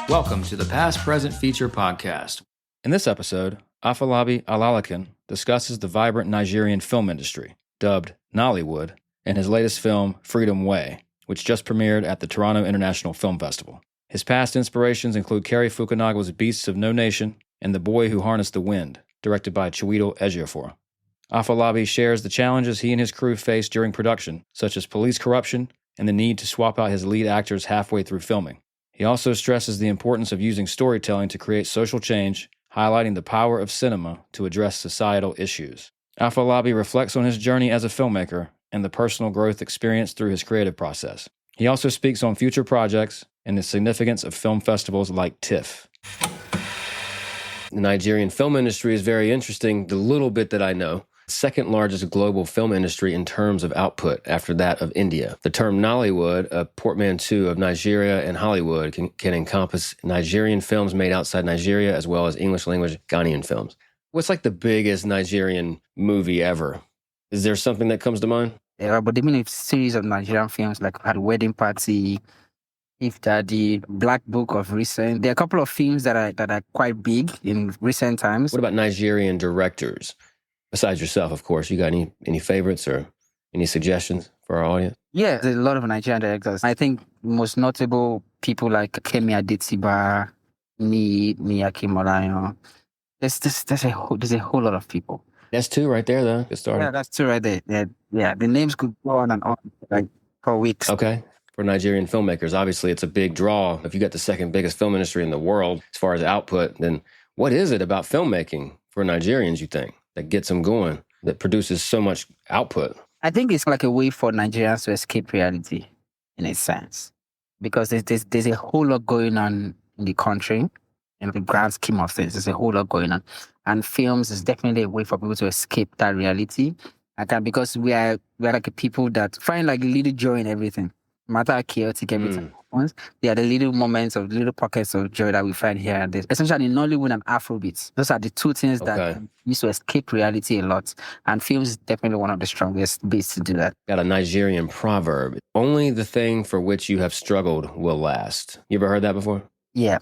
Welcome to the Past Present Feature Podcast. In this episode, Afolabi Olalekan discusses the vibrant Nigerian film industry, dubbed Nollywood, in his latest film, Freedom Way, which just premiered at the Toronto International Film Festival. His past inspirations include Cary Fukunaga's Beasts of No Nation and The Boy Who Harnessed the Wind, directed by Chiwetel Ejiofor. Afolabi shares the challenges he and his crew face during production, such as police corruption and the need to swap out his lead actors halfway through filming. He also stresses the importance of using storytelling to create social change, highlighting the power of cinema to address societal issues. Afolabi reflects on his journey as a filmmaker and the personal growth experienced through his creative process. He also speaks on future projects and the significance of film festivals like TIFF. The Nigerian film industry is very interesting, the little bit that I know. Second largest global film industry in terms of output after that of India. The term Nollywood, a portmanteau of Nigeria and Hollywood, can encompass Nigerian films made outside Nigeria as well as English language Ghanaian films. What's like the biggest Nigerian movie ever? Is there something that comes to mind? Yeah, but they mean a series of Nigerian films like At Wedding Party, If Daddy, Black Book of recent. There are a couple of films that are quite big in recent times. What about Nigerian directors? Besides yourself, of course, you got any favorites or any suggestions for our audience? Yeah, there's a lot of Nigerian directors. I think most notable people like Kemi Adetiba, Miyake Molayo. There's a whole lot of people. That's two right there, though. Good start. Yeah, that's two right there. Yeah, the names could go on and on like for weeks. Okay. For Nigerian filmmakers, obviously it's a big draw. If you got the second biggest film industry in the world as far as output, then what is it about filmmaking for Nigerians, you think, that gets them going, that produces so much output? I think it's like a way for Nigerians to escape reality, in a sense, because there's a whole lot going on in the country, in the grand scheme of things. There's a whole lot going on, and films is definitely a way for people to escape that reality. Because we are like a people that find like little joy in everything, no matter how chaotic everything happens. There are the little moments of little pockets of joy that we find here and there. Essentially, Nollywood and Afrobeats. Those are the two things that used to escape reality a lot. And film is definitely one of the strongest beats to do that. Got a Nigerian proverb: only the thing for which you have struggled will last. You ever heard that before? Yeah.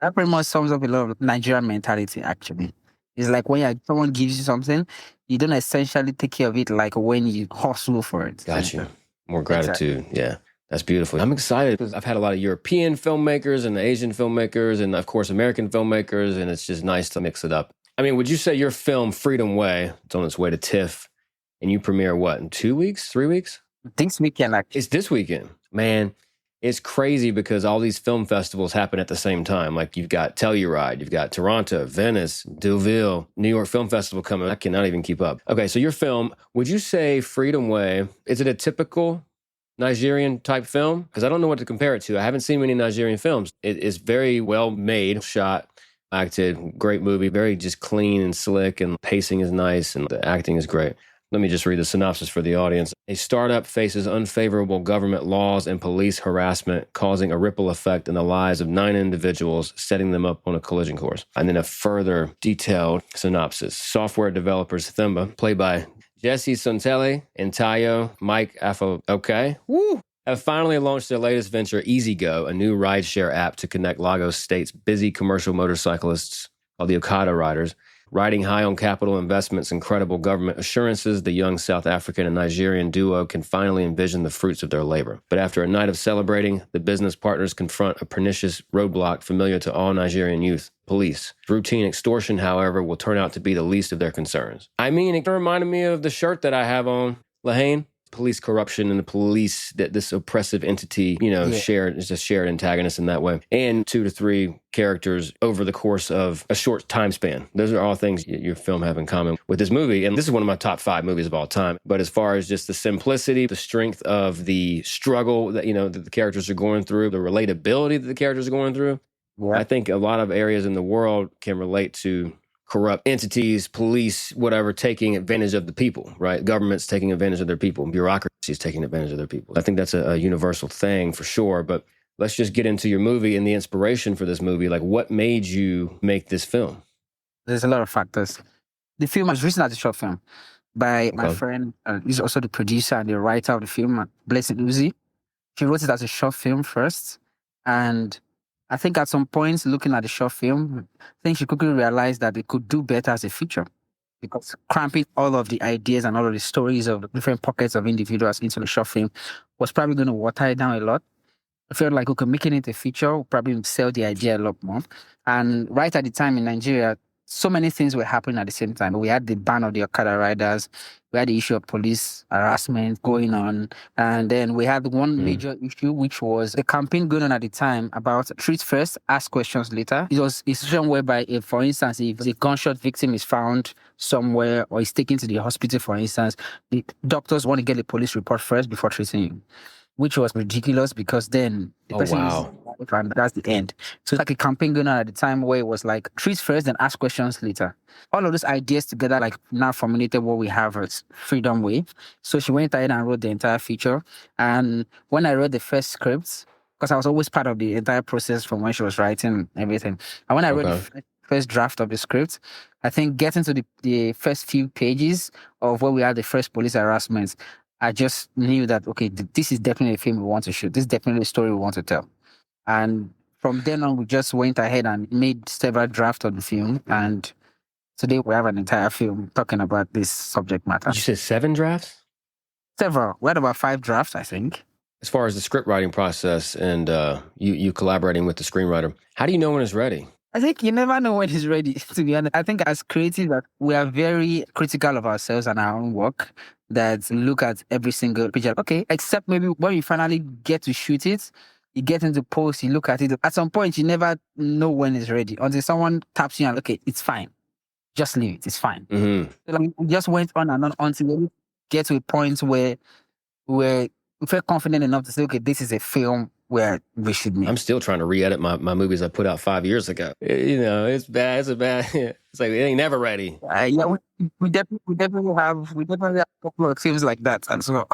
That pretty much sums up a lot of Nigerian mentality, actually. It's like when someone gives you something, you don't essentially take care of it like when you hustle for it. Got you. More gratitude. Exactly. Yeah. That's beautiful. I'm excited because I've had a lot of European filmmakers and Asian filmmakers and, of course, American filmmakers, and it's just nice to mix it up. I mean, would you say your film, Freedom Way, it's on its way to TIFF, and you premiere what, in 2 weeks, 3 weeks? This weekend, actually. It's this weekend. Man, it's crazy because all these film festivals happen at the same time. Like you've got Telluride, you've got Toronto, Venice, Deauville, New York Film Festival coming. I cannot even keep up. Okay, so your film, would you say Freedom Way, is it a typical Nigerian type film? Because I don't know what to compare it to. I haven't seen many Nigerian films. It is very well made, shot, acted, great movie, very just clean and slick, and pacing is nice and the acting is great. Let me just read the synopsis for the audience. A startup faces unfavorable government laws and police harassment, causing a ripple effect in the lives of 9 individuals, setting them up on a collision course. And then a further detailed synopsis. Software developers Themba, played by Jesse Sontele and Tayo Mike have finally launched their latest venture, EasyGo, a new rideshare app to connect Lagos State's busy commercial motorcyclists called the Okada Riders. Riding high on capital investments and credible government assurances, the young South African and Nigerian duo can finally envision the fruits of their labor. But after a night of celebrating, the business partners confront a pernicious roadblock familiar to all Nigerian youth: police. Routine extortion, however, will turn out to be the least of their concerns. I mean, it reminded me of the shirt that I have on, Lahane. Police corruption and the police, that this oppressive entity, shared, is a shared antagonist in that way. And 2 to 3 characters over the course of a short time span. Those are all things your film have in common with this movie. And this is one of my top 5 movies of all time. But as far as just the simplicity, the strength of the struggle that, that the characters are going through, the relatability that the characters are going through, I think a lot of areas in the world can relate to corrupt entities, police, whatever, taking advantage of the people, right? Governments taking advantage of their people, bureaucracies taking advantage of their people. I think that's a universal thing for sure. But let's just get into your movie and the inspiration for this movie. Like, what made you make this film? There's a lot of factors. The film was written as a short film by my friend. He's also the producer and the writer of the film, Blessed Uzi. He wrote it as a short film first. And I think at some points, looking at the short film, I think she quickly realized that it could do better as a feature because cramping all of the ideas and all of the stories of the different pockets of individuals into the short film was probably going to water it down a lot. I felt like, okay, making it a feature will probably sell the idea a lot more. And right at the time in Nigeria, so many things were happening at the same time. We had the ban of the Okada riders. We had the issue of police harassment going on. And then we had one major issue, which was the campaign going on at the time about treat first, ask questions later. It was a situation whereby, if, for instance, if a gunshot victim is found somewhere or is taken to the hospital, for instance, the doctors want to get a police report first before treating you, which was ridiculous because then the person is, and that's the end. So it's like a campaign going on at the time where it was like treat first and ask questions later. All of those ideas together like now formulated what we have as Freedom Way. So she went ahead and wrote the entire feature. And when I read the first script, because I was always part of the entire process from when she was writing everything. And when I read the first draft of the script, I think getting to the first few pages of where we had the first police harassment, I just knew that, okay, this is definitely a film we want to shoot. This is definitely a story we want to tell. And from then on, we just went ahead and made several drafts of the film. And today we have an entire film talking about this subject matter. You said 7 drafts? Several. We had about 5 drafts, I think. As far as the script writing process and you collaborating with the screenwriter, how do you know when it's ready? I think you never know when it's ready, to be honest. I think as creatives, we are very critical of ourselves and our own work, that look at every single picture. Okay, except maybe when you finally get to shoot it, you get into post, you look at it. At some point, you never know when it's ready until someone taps you and, okay, it's fine. Just leave it. It's fine. Mm-hmm. So like, we just went on and on until we get to a point where we felt confident enough to say, okay, this is a film where we should make. I'm still trying to re-edit my movies I put out 5 years ago. It's bad. It's a bad. It's like it ain't never ready. Yeah, we definitely have a couple of films like that as well.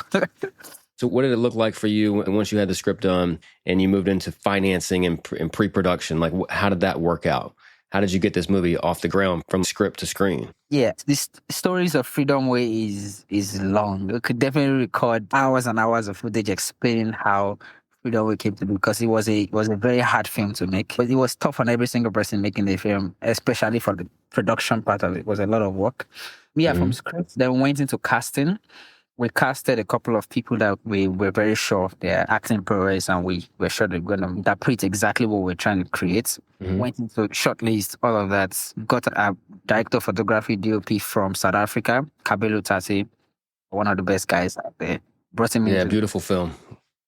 So what did it look like for you once you had the script done and you moved into financing and pre-production? Like, how did that work out? How did you get this movie off the ground from script to screen? Yeah, this stories of Freedom Way is long. We could definitely record hours and hours of footage explaining how Freedom Way came to be, because it was a very hard film to make. But it was tough on every single person making the film, especially for the production part of it. It was a lot of work. From script, then went into casting. We casted a couple of people that we were very sure of their acting prowess, and we were sure they're going to interpret exactly what we're trying to create. Went into shortlist, all of that. Got a director of photography, DOP from South Africa, Kabelo Tate, one of the best guys out there. Brought him in. Yeah, beautiful film.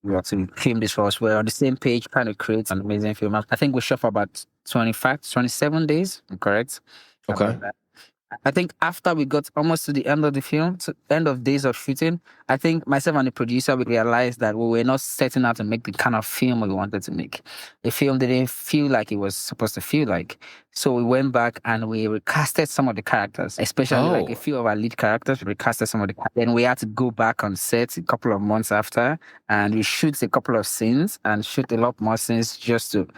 We had to film this for us. We're on the same page, trying to create an amazing film. I think we shot for about 27 days, correct? Okay. I think after we got almost to the end of the film, to end of days of shooting, I think myself and the producer, we realized that we were not setting out to make the kind of film we wanted to make. The film didn't feel like it was supposed to feel like. So we went back and we recasted some of the characters, especially like a few of our lead characters. We recasted some of the characters. Then we had to go back on set a couple of months after and we shoot a couple of scenes and shoot a lot more scenes just to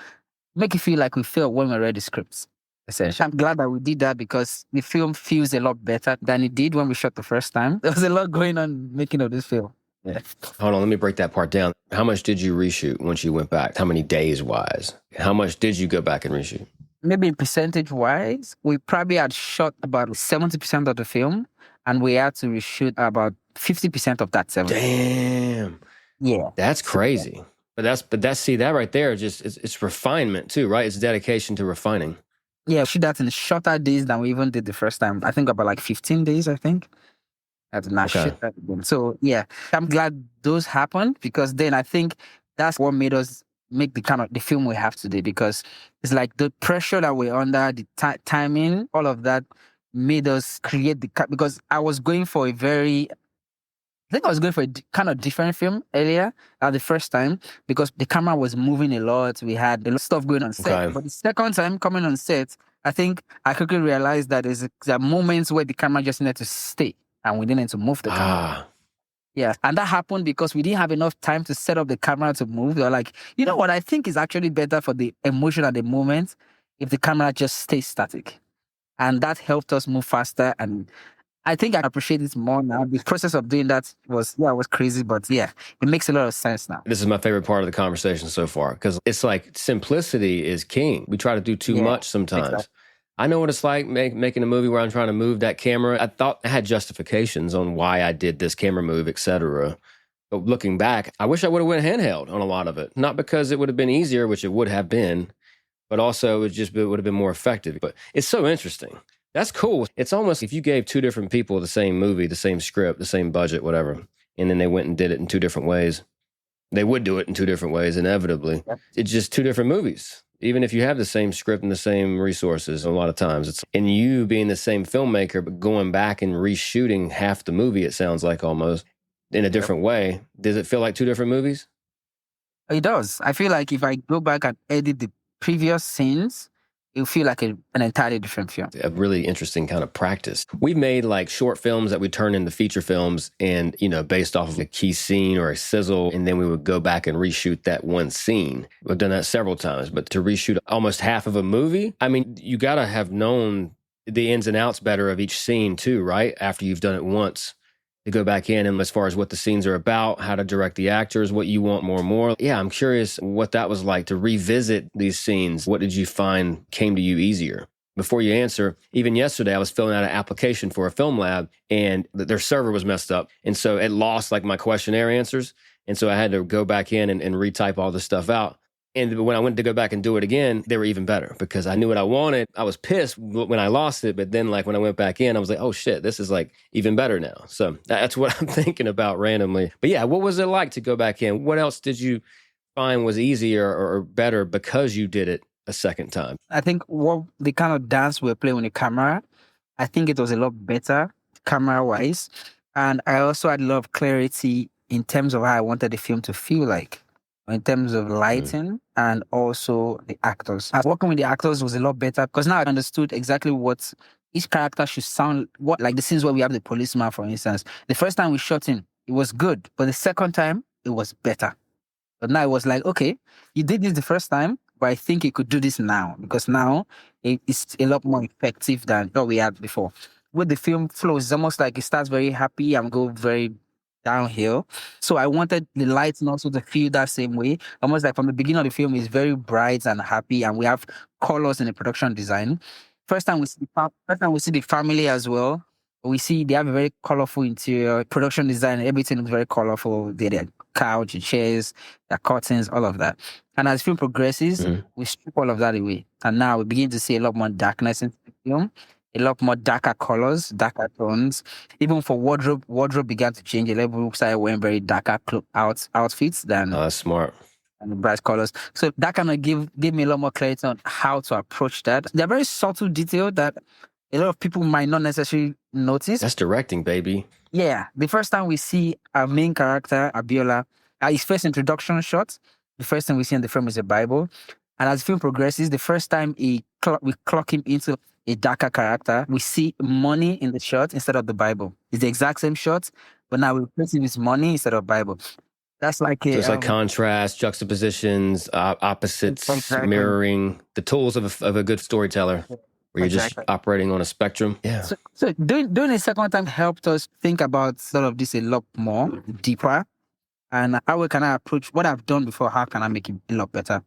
make it feel like we felt when we read the scripts. Essentially. I'm glad that we did that because the film feels a lot better than it did when we shot the first time. There was a lot going on making of this film. Yeah. Hold on, let me break that part down. How much did you reshoot once you went back? How many days wise? How much did you go back and reshoot? Maybe percentage wise, we probably had shot about 70% of the film and we had to reshoot about 50% of that 70%. Damn. Yeah. That's crazy. But that's see, that right there, it's refinement too, right? It's dedication to refining. Yeah, shoot that in shorter days than we even did the first time. I think about like 15 days, I think. I did not shoot that again. So yeah, I'm glad those happened because then I think that's what made us make the kind of the film we have today, because it's like the pressure that we're under, the timing, all of that made us create because I was going for a kind of different film earlier the first time because the camera was moving a lot. We had a lot of stuff going on set. Okay. But the second time coming on set, I think I quickly realized that there are moments where the camera just needed to stay and we didn't need to move the camera. Yeah. And that happened because we didn't have enough time to set up the camera to move. They were like, you know what, I think is actually better for the emotion at the moment if the camera just stays static. And that helped us move faster and I think I appreciate it more now. The process of doing that was crazy, but yeah, it makes a lot of sense now. This is my favorite part of the conversation so far because it's like simplicity is king. We try to do too much sometimes. Exactly. I know what it's like making a movie where I'm trying to move that camera. I thought I had justifications on why I did this camera move, etc. But looking back, I wish I would have went handheld on a lot of it. Not because it would have been easier, which it would have been, but also it would have been more effective. But it's so interesting. That's cool. It's almost if you gave two different people the same movie, the same script, the same budget, whatever, and then they went and did it in two different ways. They would do it in two different ways, inevitably. Yep. It's just two different movies. Even if you have the same script and the same resources, a lot of times it's in you being the same filmmaker, but going back and reshooting half the movie, it sounds like almost in a different way. Does it feel like two different movies? It does. I feel like if I go back and edit the previous scenes, it'll feel like an entirely different film. A really interesting kind of practice. We've made like short films that we turn into feature films and, based off of a key scene or a sizzle, and then we would go back and reshoot that one scene. We've done that several times, but to reshoot almost half of a movie, I mean, you got to have known the ins and outs better of each scene too, right? After you've done it once. To go back in and as far as what the scenes are about, how to direct the actors, what you want more and more. Yeah, I'm curious what that was like to revisit these scenes. What did you find came to you easier? Before you answer, even yesterday, I was filling out an application for a film lab and their server was messed up. And so it lost like my questionnaire answers. And so I had to go back in and retype all this stuff out. And when I went to go back and do it again, they were even better because I knew what I wanted. I was pissed when I lost it. But then like when I went back in, I was like, oh shit, this is like even better now. So that's what I'm thinking about randomly. But yeah, what was it like to go back in? What else did you find was easier or better because you did it a second time? I think what the kind of dance we were playing with the camera, I think it was a lot better camera-wise. And I also had a lot of clarity in terms of how I wanted the film to feel like. In terms of lighting and also the actors. Working with the actors was a lot better because now I understood exactly what each character should sound, like the scenes where we have the policeman, for instance. The first time we shot him, it was good, but the second time, it was better. But now it was like, okay, you did this the first time, but I think you could do this now because now it's a lot more effective than what we had before. With the film flow, it's almost like it starts very happy and go very downhill. So I wanted the lighting also to feel that same way. Almost like from the beginning of the film, it's very bright and happy, and we have colors in the production design. First time we see the family as well. We see they have a very colorful interior production design. Everything looks very colorful. Their couch, the chairs, the curtains, all of that. And as the film progresses, we strip all of that away. And now we begin to see a lot more darkness in the film. A lot more darker colors, darker tones. Even for wardrobe began to change. A level started wearing very darker outfits than. That's smart. And the bright colors. So that kind of gave me a lot more clarity on how to approach that. They're very subtle detail that a lot of people might not necessarily notice. That's directing, baby. Yeah. The first time we see our main character, Abiola, his first introduction shot, the first thing we see in the film is a Bible. And as the film progresses, the first time we clock him into a darker character, we see money in the shot instead of the Bible. It's the exact same shot, but now we're placing his money instead of Bible. That's like it's like contrast, juxtapositions, opposites, exactly. Mirroring, the tools of a good storyteller, where you're just operating on a spectrum. Yeah. So doing a second time helped us think about sort of this a lot more deeper, and how can I approach what I've done before? How can I make it a lot better?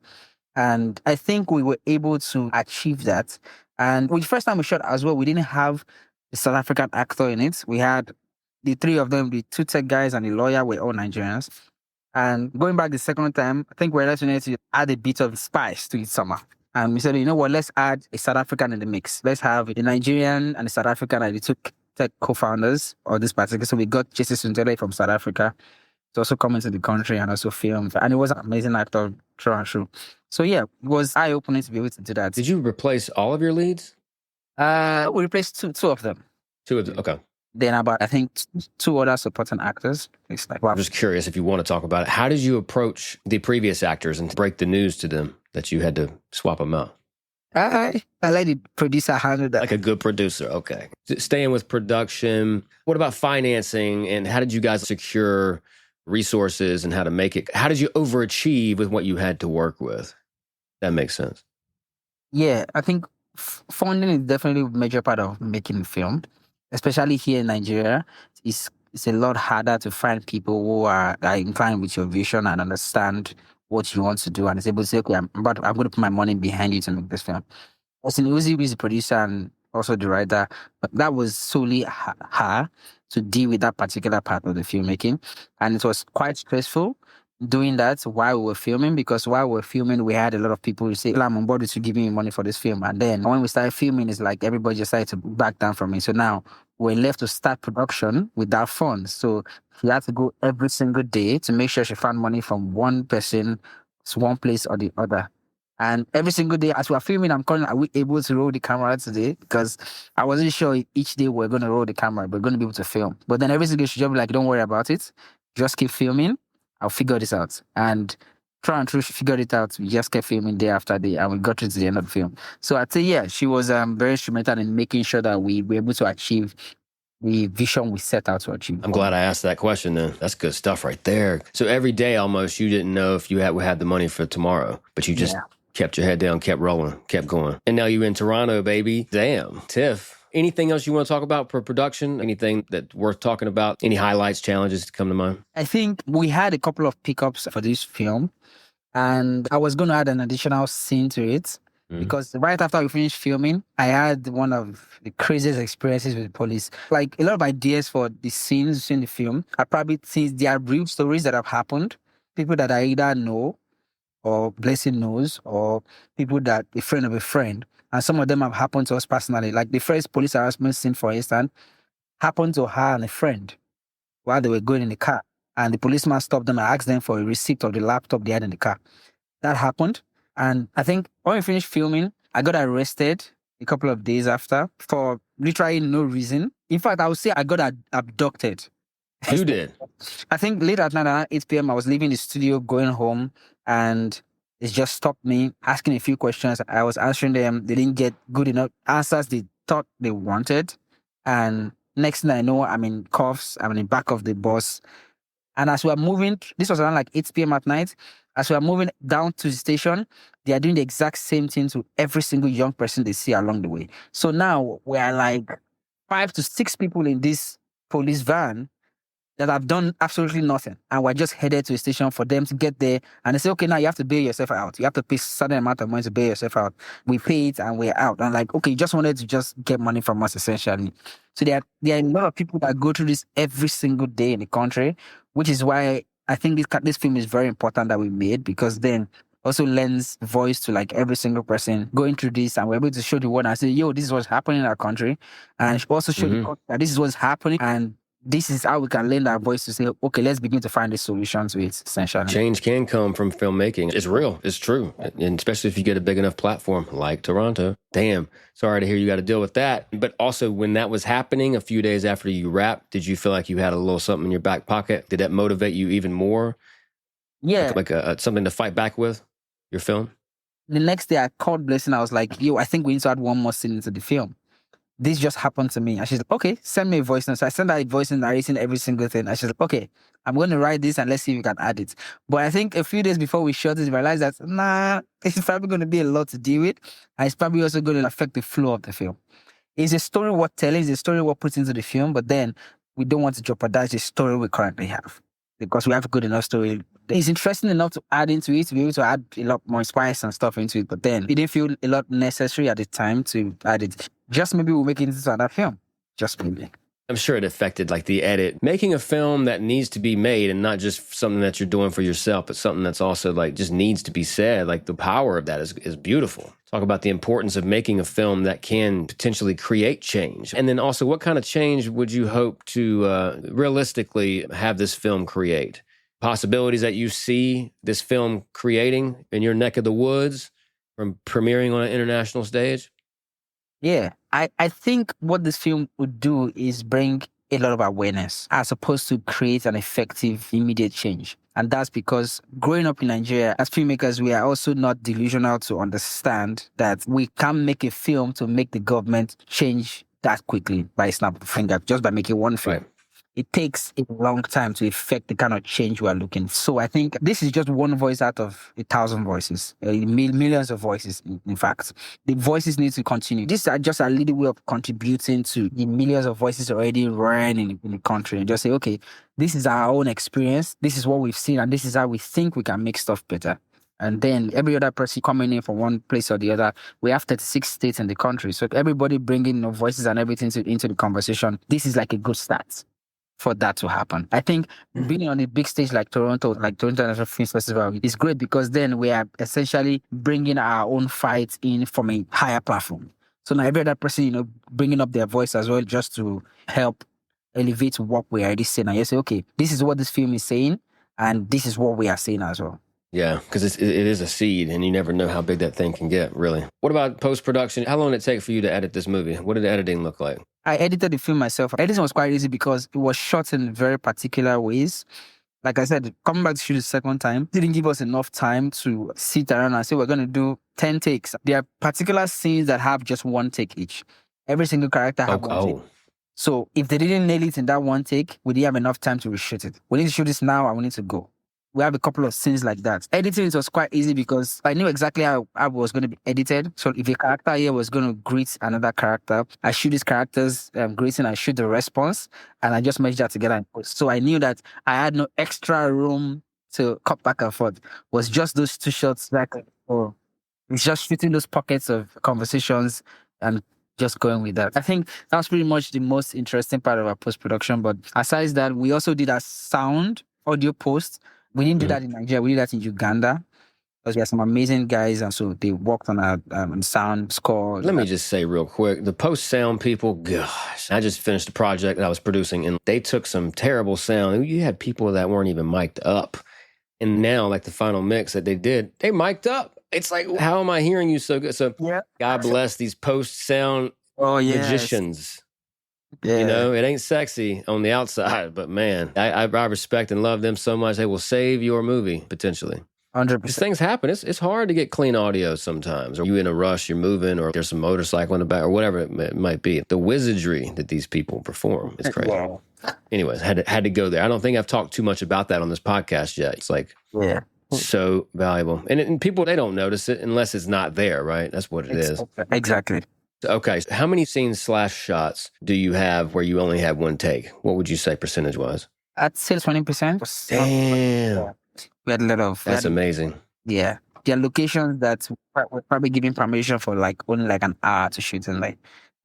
And I think we were able to achieve that. And the first time we shot as well, we didn't have the South African actor in it. We had the three of them, the two tech guys and the lawyer, were all Nigerians. And going back the second time, I think we're ready to add a bit of spice to it somehow. And we said, you know what, let's add a South African in the mix. Let's have the Nigerian and the South African and the two tech co-founders of this particular. So we got Jesse Suntele from South Africa to also come into the country and also film. And it was an amazing actor through and through. So yeah, it was eye-opening to be able to do that. Did you replace all of your leads? We replaced two of them. Two of them, okay. Then about, I think, two other supporting actors. It's like, wow. I'm just curious if you want to talk about it. How did you approach the previous actors and break the news to them that you had to swap them out? I let the producer handle that. Like a good producer, okay. Staying with production, what about financing and how did you guys secure resources and how to make it? How did you overachieve with what you had to work with? That makes sense. Yeah, I think funding is definitely a major part of making a film. especially here in Nigeria, it's a lot harder to find people who are inclined with your vision and understand what you want to do and is able to say, okay, I'm going to put my money behind you to make this film. Austin Uzi is the producer and also the writer, but that was solely her to deal with that particular part of the filmmaking. And it was quite stressful doing that while we were filming, because while we were filming, we had a lot of people who say, I'm on board with you giving me money for this film. And then when we started filming, it's like everybody just started to back down from it. So now we're left to start production without funds. So she had to go every single day to make sure she found money from one person, one place or the other. And every single day as we're filming, I'm calling, are we able to roll the camera today? Because I wasn't sure each day we're going to roll the camera, we're going to be able to film. But then every single day she'd just be like, don't worry about it. Just keep filming. I'll figure this out. And try and true, she figured it out. We just kept filming day after day and we got to the end of the film. So I'd say, yeah, she was very instrumental in making sure that we were able to achieve the vision we set out to achieve. I'm glad I asked that question then. That's good stuff right there. So every day almost you didn't know if you had the money for tomorrow, but you just kept your head down, kept rolling, kept going. And now you're in Toronto, baby. Damn. TIFF. Anything else you want to talk about for production? Anything that's worth talking about? Any highlights, challenges to come to mind? I think we had a couple of pickups for this film, and I was going to add an additional scene to it because right after we finished filming, I had one of the craziest experiences with the police. Like a lot of ideas for the scenes in the film are probably things, they are real stories that have happened, people that I either know or Blessing knows, or people that a friend of a friend. And some of them have happened to us personally. Like the first police harassment scene, for instance, happened to her and a friend while they were going in the car. And the policeman stopped them and asked them for a receipt of the laptop they had in the car. That happened. And I think when we finished filming, I got arrested a couple of days after for literally no reason. In fact, I would say I got abducted. You did? I think late at night around 8 p.m., I was leaving the studio, going home, and it just stopped me, asking a few questions. I was answering them. They didn't get good enough answers they thought they wanted. And next thing I know, I'm in cuffs. I'm in the back of the bus. And as we're moving, this was around like 8 p.m. at night. As we're moving down to the station, they are doing the exact same thing to every single young person they see along the way. So now we're like 5 to 6 people in this police van that have done absolutely nothing. And we're just headed to a station for them to get there. And they say, okay, now you have to bail yourself out. You have to pay a certain amount of money to bail yourself out. We pay it and we're out. And like, okay, you just wanted to just get money from us essentially. So there are a lot of people that go through this every single day in the country, which is why I think this film is very important that we made, because then also lends voice to like every single person going through this, and we're able to show the world and say, yo, this is what's happening in our country. And also show the country that this is what's happening, and this is how we can lend our voice to say, okay, let's begin to find the solutions to it, essentially. Change can come from filmmaking. It's real. It's true. And especially if you get a big enough platform like Toronto. Damn. Sorry to hear you got to deal with that. But also, when that was happening a few days after you wrapped, did you feel like you had a little something in your back pocket? Did that motivate you even more? Yeah. Like something to fight back with, your film? The next day I called Blessing. I was like, yo, I think we need to add one more scene into the film. This just happened to me. And she's like, okay, send me a voice note. So I sent her a voice note narrating every single thing. And she's like, okay, I'm going to write this and let's see if we can add it. But I think a few days before we shot it, we realized that, it's probably going to be a lot to deal with. And it's probably also going to affect the flow of the film. It's a story worth telling. It's a story worth putting into the film. But then we don't want to jeopardize the story we currently have, because we have a good enough story. It's interesting enough to add into it, to be able to add a lot more spice and stuff into it. But then it didn't feel a lot necessary at the time to add it. Just maybe we'll make it into another film. Just maybe. I'm sure it affected like the edit. Making a film that needs to be made, and not just something that you're doing for yourself, but something that's also like just needs to be said. Like the power of that is beautiful. Talk about the importance of making a film that can potentially create change. And then also, what kind of change would you hope to realistically have this film create? Possibilities that you see this film creating in your neck of the woods from premiering on an international stage? Yeah, I think what this film would do is bring a lot of awareness as opposed to create an effective, immediate change. And that's because growing up in Nigeria, as filmmakers, we are also not delusional to understand that we can't make a film to make the government change that quickly by a snap of a finger, just by making one film. Right. it takes a long time to effect the kind of change we are looking. So I think this is just one voice out of 1,000 voices, millions of voices, in fact. The voices need to continue. This is just a little way of contributing to the millions of voices already running in the country, and just say, okay, this is our own experience, this is what we've seen, and this is how we think we can make stuff better. And then every other person coming in from one place or the other. We have 36 states in the country. So everybody bringing voices and everything into the conversation. This is like a good start for that to happen. I think being on a big stage like Toronto International Film Festival is great, because then we are essentially bringing our own fight in from a higher platform. So now every other person, bringing up their voice as well, just to help elevate what we are already saying. And you say, okay, this is what this film is saying, and this is what we are saying as well. Yeah, because it is a seed, and you never know how big that thing can get, really. What about post-production? How long did it take for you to edit this movie? What did the editing look like? I edited the film myself. Editing was quite easy because it was shot in very particular ways. Like I said, coming back to shoot the second time didn't give us enough time to sit around and say, we're going to do 10 takes. There are particular scenes that have just one take each. Every single character has one take. So if they didn't nail it in that one take, we didn't have enough time to reshoot it. We need to shoot this now and we need to go. We have a couple of scenes like that. Editing, it was quite easy because I knew exactly how I was going to be edited. So if a character here was going to greet another character, I shoot this character's greeting, I shoot the response, and I just merge that together and post. So I knew that I had no extra room to cut back and forth. It was just those two shots it's just shooting those pockets of conversations and just going with that. I think that's pretty much the most interesting part of our post-production. But aside that, we also did a audio post. We didn't do that in Nigeria. We did that in Uganda, because we have some amazing guys, and so they worked on our sound score. Let me just say real quick, the post-sound people, gosh, I just finished a project that I was producing, and they took some terrible sound. You had people that weren't even mic'd up. And now, like the final mix that they did, they mic'd up. It's like, how am I hearing you so good? So God bless these post-sound magicians. Yeah. It ain't sexy on the outside, but man, I respect and love them so much. They will save your movie, potentially. 100%. Because things happen. It's hard to get clean audio sometimes. Or you in a rush, you're moving, or there's a motorcycle in the back, or whatever it might be. The wizardry that these people perform is crazy. Wow. Anyways, had to go there. I don't think I've talked too much about that on this podcast yet. It's like so valuable. And people, they don't notice it unless it's not there, right? That's what it is. Exactly. Okay, so how many scenes / shots do you have where you only have one take? What would you say percentage-wise? I'd say 20%. Damn. We had a lot of... That's amazing. Yeah. There are locations that we're probably giving permission for only an hour to shoot in,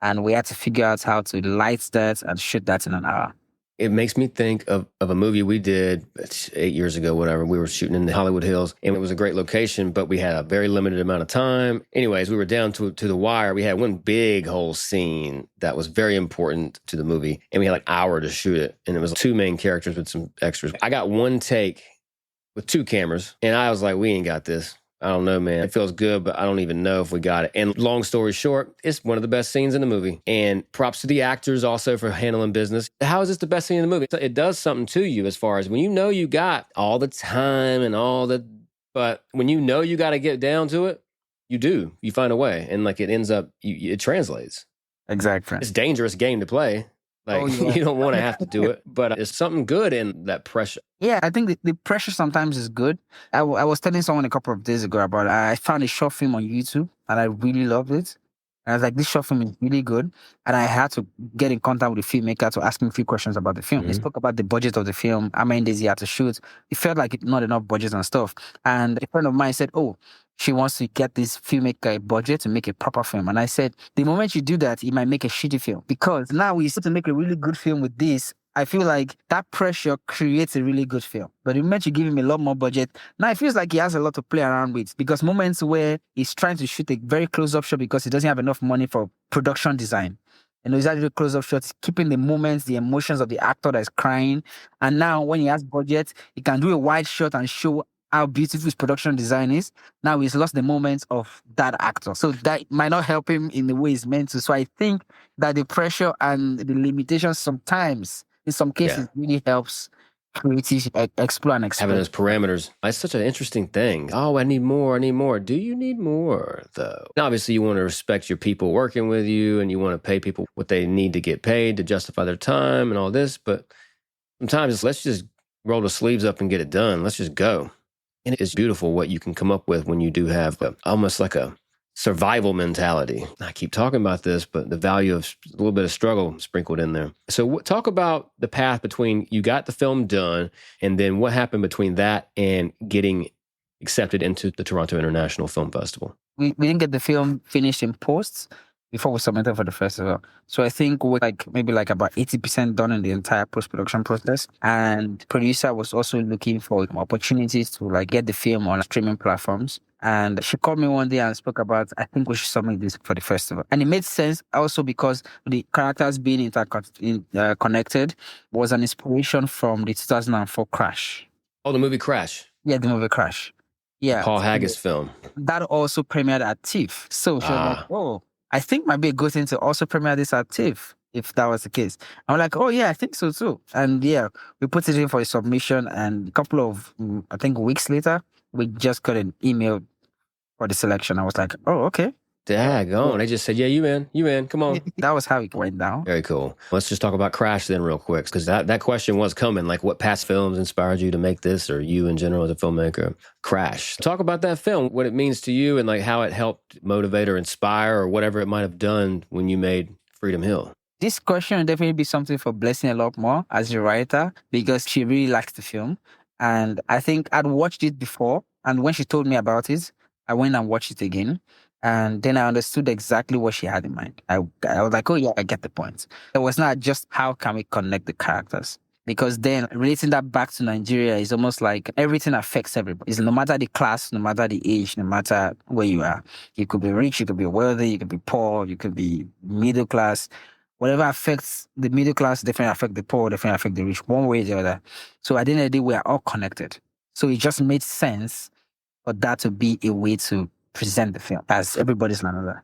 and we had to figure out how to light that and shoot that in an hour. It makes me think of a movie we did 8 years ago, whatever. We were shooting in the Hollywood Hills, and it was a great location, but we had a very limited amount of time. Anyways, we were down to the wire. We had one big whole scene that was very important to the movie, and we had an hour to shoot it, and it was 2 main characters with some extras. I got one take with 2 cameras, and I was like, we ain't got this. I don't know, man. It feels good, but I don't even know if we got it. And long story short, it's one of the best scenes in the movie. And props to the actors also for handling business. How is this the best scene in the movie? It does something to you as far as when you got all the time and but when you got to get down to it, you do. You find a way. And it ends up, it translates. Exactly. It's a dangerous game to play. You don't want to have to do it, but there's something good in that pressure. Yeah, I think the pressure sometimes is good. I was telling someone a couple of days ago about I found a short film on YouTube, and I really loved it. And I was like, this short film is really good. And I had to get in contact with the filmmaker to ask him a few questions about the film. He spoke about the budget of the film, how many days he had to shoot. It felt like not enough budget and stuff. And a friend of mine said, she wants to get this filmmaker a budget to make a proper film. And I said, the moment you do that, he might make a shitty film. Because now we start to make a really good film with this. I feel like that pressure creates a really good film. But the moment you give him a lot more budget, now it feels like he has a lot to play around with. Because moments where he's trying to shoot a very close-up shot because he doesn't have enough money for production design. He's actually close-up shots, keeping the moments, the emotions of the actor that's crying. And now when he has budget, he can do a wide shot and show how beautiful his production design is. Now he's lost the moments of that actor. So that might not help him in the way he's meant to. So I think that the pressure and the limitations sometimes, in some cases, really helps creative explore and explore. Having those parameters. It's such an interesting thing. Oh, I need more. Do you need more, though? Obviously, you want to respect your people working with you, and you want to pay people what they need to get paid to justify their time and all this, but Sometimes let's just roll the sleeves up and get it done. Let's just go. And it's beautiful what you can come up with when you do have almost like a survival mentality. I keep talking about this, but the value of a little bit of struggle sprinkled in there. So talk about the path between you got the film done and then what happened between that and getting accepted into the Toronto International Film Festival. We didn't get the film finished in post before we submitted for the festival. So I think we're maybe about 80% done in the entire post-production process. And producer was also looking for opportunities to get the film on streaming platforms. And she called me one day and spoke about, I think we should submit this for the festival. And it made sense also because the characters being connected was an inspiration from the 2004 Crash. Oh, the movie Crash. Yeah, the movie Crash. Yeah. Paul Haggis film. That also premiered at TIFF. So she was like, oh, I think might be a good thing to also premiere this at TIFF, if that was the case. I'm like, oh yeah, I think so too. And yeah, we put it in for a submission, and a couple of, I think, weeks later, we just got an email for the selection. I was like, oh, okay. Daggone. They just said, yeah, you in, come on. That was how it went down. Very cool. Let's just talk about Crash then real quick, because that question was coming, like what past films inspired you to make this, or you in general as a filmmaker? Crash. Talk about that film, what it means to you, and how it helped motivate or inspire or whatever it might have done when you made Freedom Hill. This question will definitely be something for Blessing a lot more as a writer, because she really likes the film. And I think I'd watched it before, and when she told me about it, I went and watched it again. And then I understood exactly what she had in mind. I was like, oh yeah, I get the point. It was not just how can we connect the characters. Because then relating that back to Nigeria is almost like everything affects everybody. It's no matter the class, no matter the age, no matter where you are. You could be rich, you could be wealthy, you could be poor, you could be middle class. Whatever affects the middle class definitely affects the poor, definitely affects the rich, one way or the other. So at the end of the day, we are all connected. So it just made sense for that to be a way to present the film as everybody's another.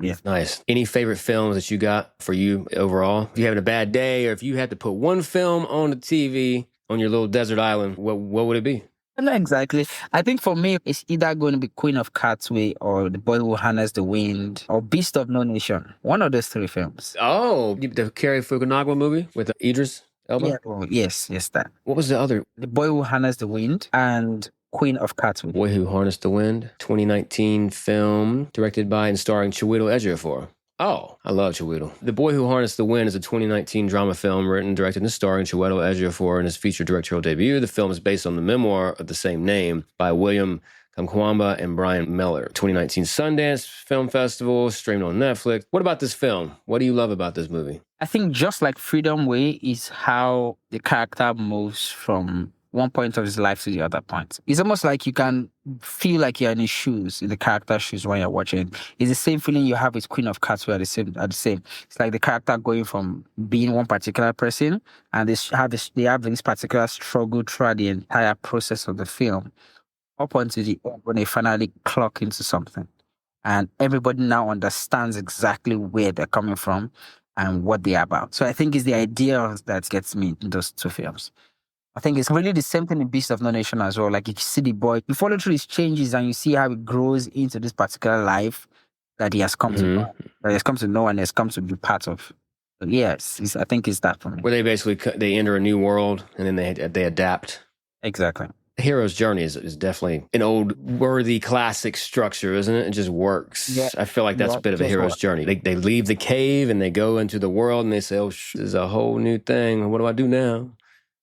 Yeah. Nice. Any favorite films that you got for you overall? If you're having a bad day, or if you had to put one film on the TV on your little desert island, what would it be? Not exactly. I think for me, it's either going to be Queen of Catway or The Boy Who Harnessed the Wind or Beast of No Nation. One of those three films. Oh, the Cary Fukunaga movie with Idris Elba? Yeah. Oh, yes, that. What was the other? The Boy Who Harnessed the Wind and Queen of Catway. Boy Who Harnessed the Wind, 2019 film directed by and starring Chiwetel Ejiofor. Oh, I love Chiwetel. The Boy Who Harnessed the Wind is a 2019 drama film written, directed, and starring Chiwetel Ejiofor in his feature directorial debut. The film is based on the memoir of the same name by William Kamkwamba and Brian Meller. 2019 Sundance Film Festival, streamed on Netflix. What about this film? What do you love about this movie? I think just like Freedom Way is how the character moves from one point of his life to the other point. It's almost like you can feel like you're in his shoes, in the character's shoes when you're watching. It's the same feeling you have with Queen of Catway at the same. It's like the character going from being one particular person, and they have this particular struggle throughout the entire process of the film, up until the end when they finally clock into something. And everybody now understands exactly where they're coming from and what they're about. So I think it's the idea that gets me in those two films. I think it's really the same thing in Beast of No Nation as well. Like you see the boy, you follow through his changes and you see how he grows into this particular life that he has come to know, and has come to be part of. So yes, I think it's that for me. Where they basically they enter a new world and then they adapt. Exactly. The hero's journey is definitely an old worthy classic structure, isn't it? It just works. Yeah. I feel like that's a bit of a hero's journey. They leave the cave and they go into the world and they say, oh, this is a whole new thing. What do I do now?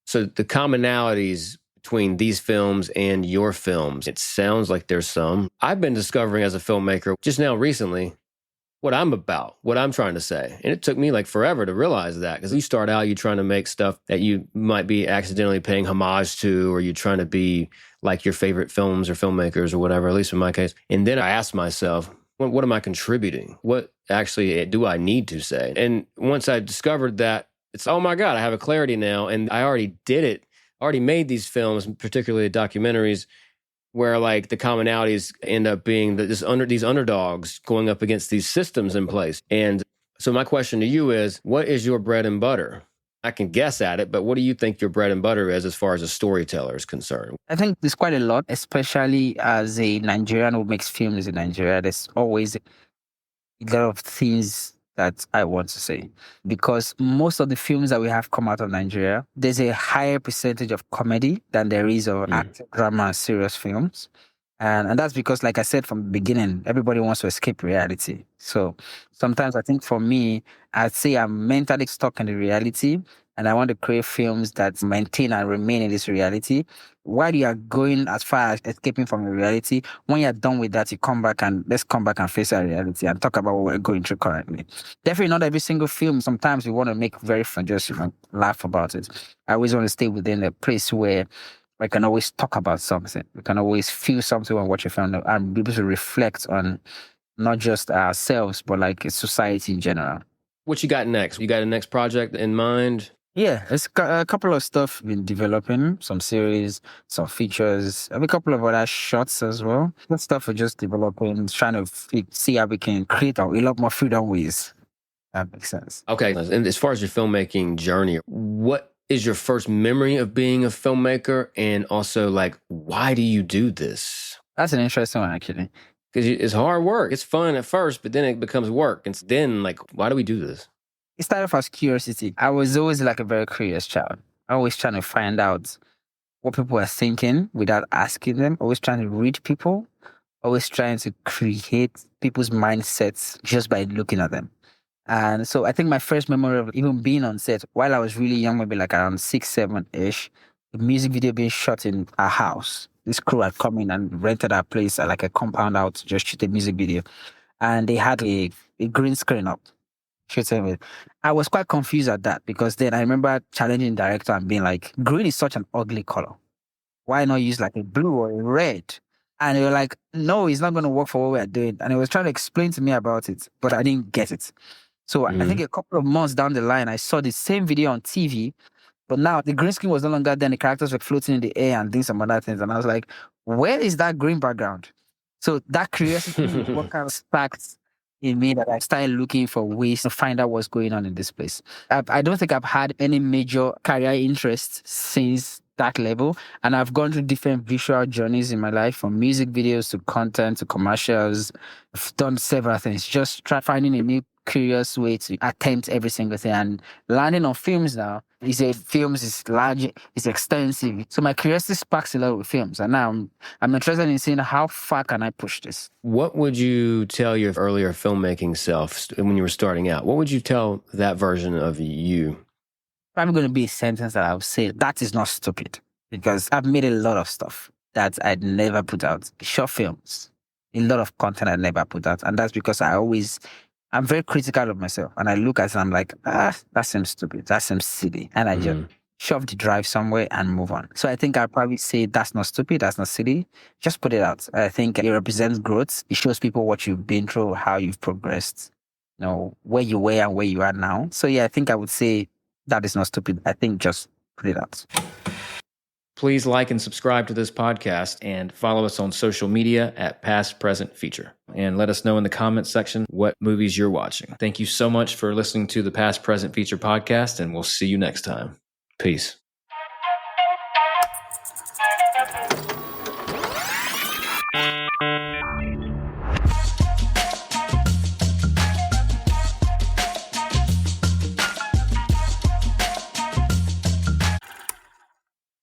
So the commonalities between these films and your films, it sounds like there's some. I've been discovering as a filmmaker just now recently what I'm about, what I'm trying to say. And it took me forever to realize that, because you start out, you're trying to make stuff that you might be accidentally paying homage to, or you're trying to be like your favorite films or filmmakers or whatever, at least in my case. And then I asked myself, what am I contributing? What actually do I need to say? And once I discovered that, it's, oh my God, I have a clarity now. And I already did it. I already made these films, particularly documentaries, where the commonalities end up being these underdogs going up against these systems in place. And so my question to you is, what is your bread and butter? I can guess at it, but what do you think your bread and butter is as far as a storyteller is concerned? I think there's quite a lot, especially as a Nigerian who makes films in Nigeria. There's always a lot of things that I want to say. Because most of the films that we have come out of Nigeria, there's a higher percentage of comedy than there is of action, drama, and serious films. And that's because, like I said from the beginning, everybody wants to escape reality. So sometimes I think for me, I'd say I'm mentally stuck in the reality and I want to create films that maintain and remain in this reality. While you are going as far as escaping from the reality, when you're done with that, you come back and let's come back and face our reality and talk about what we're going through currently. Definitely not every single film. Sometimes we want to make very fun, just laugh about it. I always want to stay within a place where we can always talk about something. We can always feel something when watching a film and be able to reflect on not just ourselves, but like society in general. What you got next? You got a next project in mind? Yeah, it's a couple of stuff been developing, some series, some features, a couple of other shots as well. That stuff we're just developing, trying to see how we can create a lot more freedom ways. That makes sense. Okay. And as far as your filmmaking journey, what is your first memory of being a filmmaker? And also, like, why do you do this? That's an interesting one, actually. Because it's hard work. It's fun at first, but then it becomes work. And then, like, why do we do this? It started off as curiosity. I was always like a very curious child. Always trying to find out what people are thinking without asking them. Always trying to read people. Always trying to create people's mindsets just by looking at them. And so I think my first memory of even being on set while I was really young, maybe like around 6, 7-ish, the music video being shot in our house. This crew had come in and rented our place at like a compound out to just shoot a music video. And they had a green screen up. I was quite confused at that because then I remember challenging the director and being like, green is such an ugly color. Why not use like a blue or a red? And they were like, no, it's not going to work for what we're doing. And he was trying to explain to me about it, but I didn't get it. So I think a couple of months down the line, I saw the same video on TV, but now the green screen was no longer there. The characters were floating in the air and doing some other things. And I was like, where is that green background? So that curiosity what kind of sparked in me that I started looking for ways to find out what's going on in this place. I don't think I've had any major career interest since that level. And I've gone through different visual journeys in my life, from music videos to content to commercials. I've done several things, just finding a new curious way to attempt every single thing. And landing on films now, films is large, it's extensive. So my curiosity sparks a lot with films. And now I'm interested in seeing how far can I push this. What would you tell your earlier filmmaking self when you were starting out? What would you tell that version of you? Probably going to be a sentence that I would say, that is not stupid. Because I've made a lot of stuff that I'd never put out. Short films, a lot of content I never put out. And that's because I'm very critical of myself. And I look at it and I'm like, that seems stupid. That seems silly. And I just shove the drive somewhere and move on. So I think I'll probably say that's not stupid. That's not silly. Just put it out. I think it represents growth. It shows people what you've been through, how you've progressed, where you were and where you are now. So yeah, I think I would say that is not stupid. I think just put it out. Please like and subscribe to this podcast and follow us on social media at Past Present Feature. And let us know in the comments section what movies you're watching. Thank you so much for listening to the Past Present Feature podcast, and we'll see you next time. Peace.